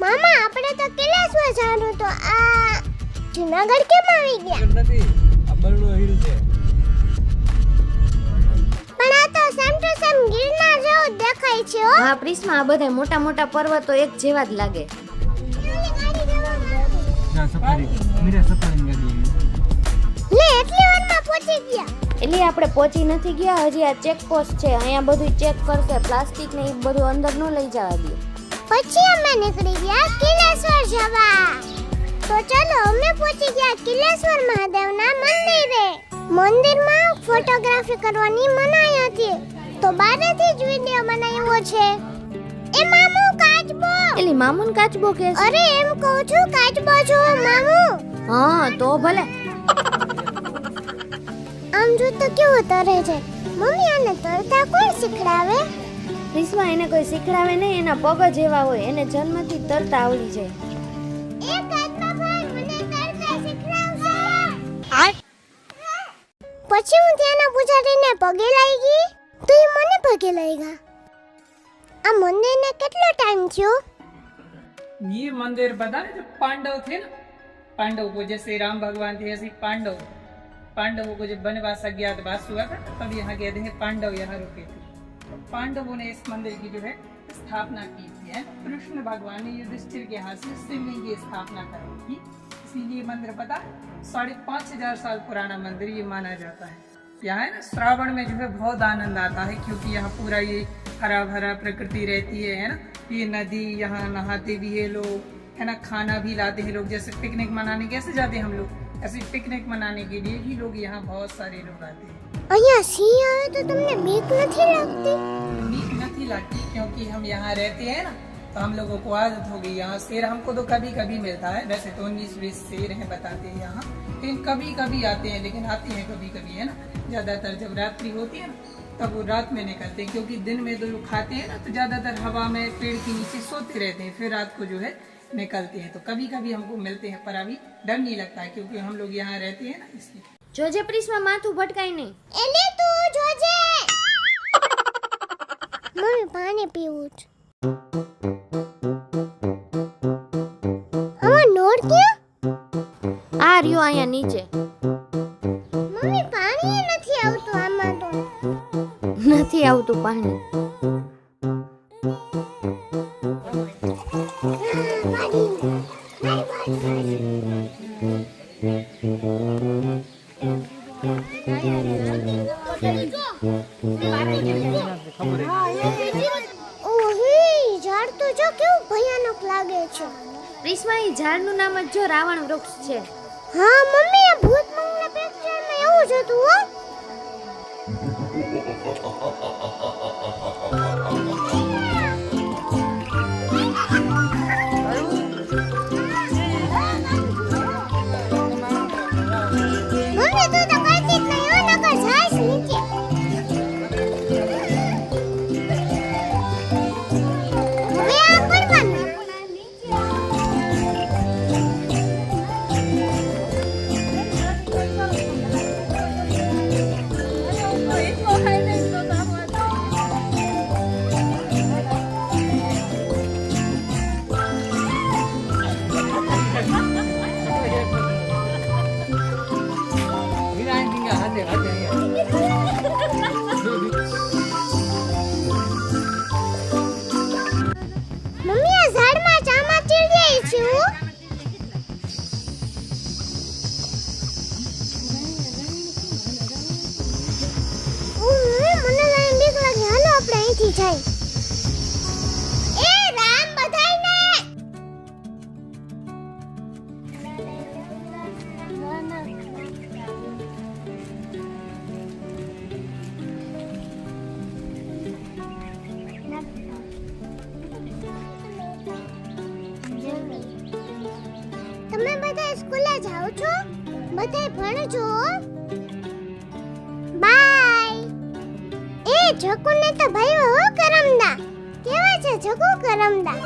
મામા આપણે તો કેલેશ્વર જવાનું તો આ જૂનાગઢ કેમ આવી ગયા? નથી આ બરડો હિલ છે. પણ આ તો સેમ ટુ સેમ ગિરનાર જેવું દેખાય છે હો. હા પ્રિસ્મા, આ બધા મોટા મોટા પર્વતો એક જેવા જ લાગે. ના સફારી મીરા સફારી ગાડી લે એટલી વારમાં પહોંચી ગયા. એટલે આપણે પહોંચી નથી ગયા, હજી આ ચેક પોસ્ટ છે, અહીંયા બધું ચેક કરશે, પ્લાસ્ટિક ને એ બધું અંદર ન લઈ જવા દે. પછી અમે નીકળી ગયા કિલેશ્વર જવા. તો ચાલો અમે પહોંચી ગયા કિલેશ્વર મહાદેવના મંદિરે. મંદિરમાં ફોટોગ્રાફી કરવાની મનાઈ હતી, તો બહારથી જ વિડિયો બનાવ્યો છે. એ મામુ કાચબો. એલી મામુન કાચબો કે છે? અરે એમ કહું છું કાચબો છો મામુ. હા તો ભલે. આમ જો તો કેવો તરે છે. મમ્મી આને તરતા કોણ શીખડાવે? પ્રિસ્મા, એને કોઈ શીખડાવે નહીં, એના પગ જ એવા હોય, એને જન્મથી તરતા આવડી જાય. એ કાચબા ભાઈ મને તરતા શીખડાવશે. પછી હું ત્યાંના પૂજારીને પગે લાગી ગઈ, તો એ મને પગે લાગ્યા. આ મંદિરને કેટલો ટાઈમ થયો? ये मंदिर बता रहे जो पांडव थे ना, पांडव को जैसे राम भगवान थे ऐसे पांडवों को जब वनवास अज्ञातवास हुआ था तब यहाँ गए थे पांडव, यहाँ रुके थे. तो पांडवों ने इस मंदिर की जो है स्थापना की थी. कृष्ण भगवान ने युधिष्ठिर के हाथ से शिवलिंग की स्थापना कराई थी. इसीलिए मंदिर पता 5,500 साल पुराना मंदिर ये माना जाता है. यहाँ है ना श्रावण में जो है बहुत आनंद आता है, क्योंकि यहाँ पूरा ये हरा भरा प्रकृति रहती है ना. ये नदी, यहाँ नहाते भी है लोग, है ना, खाना भी लाते हैं लोग. जैसे पिकनिक मनाने कैसे जाते हैं हम लोग, ऐसे पिकनिक मनाने के लिए भी लोग यहाँ बहुत सारे लोग आते हैं. અહીંયા સિંહ આવે તો તમને બીક નથી લાગતી? बीक नहीं लगती क्योंकि हम यहाँ रहते हैं ना, तो हम लोगों को आदत हो गई. यहाँ शेर हमको तो कभी कभी मिलता है, वैसे तो 19-20 शेर हैं बताते हैं यहाँ, लेकिन कभी कभी आते हैं, लेकिन आते हैं कभी कभी, है ना. ज्यादातर जब रात्रि होती है ना तब वो रात में निकलते हैं, क्योंकि दिन में तो लोग खाते हैं ना, तो ज्यादातर हवा में पेड़ के नीचे सोते रहते हैं, फिर रात को जो है निकलते हैं. तो कभी कभी हमको मिलते हैं, पर अभी डर नहीं लगता है क्योंकि हम लोग यहाँ रहते हैं ना, इसलिए. જોજે પ્રિસ્મા, માથું ભટકાય નહીં. એલી તું જોજે. મમ્મી પાણી પીવું છે. આમાં નોર ક્યાં? આ રહ્યો અહીંયા નીચે. મમ્મી પાણી નથી આવતું આમાં તો. નથી આવતું પાણી. ઓહી ઝાડ તો જો કેવું ભયાનક લાગે છે. પ્રિસ્મા, એ ઝાડનું નામ જ જો રાવણ વૃક્ષ છે. હા મમ્મી આ ભૂત મંગલા પિક્ચરમાં એવું જ હતું હો. મમ્મી તું તો કરતી જ નહીં હો, નકર જાઈશ નીચે. હવે આ કરવાનું. मीरा आंटी का हाथ है, हाथ है. મમ્મી આ ઝાડમાં ચામાચીડ જાય છે હો. મને લાઈન બીક લાગે. હાલો આપણે અહીંથી જાય. એ રામ બધાયને. તમે બધા સ્કૂલે જાઓ છો? બધાય ભણજો. બાય. એ જકુને તો ભાઈ હો કરમદા. કેવા છે જકુ કરમદા?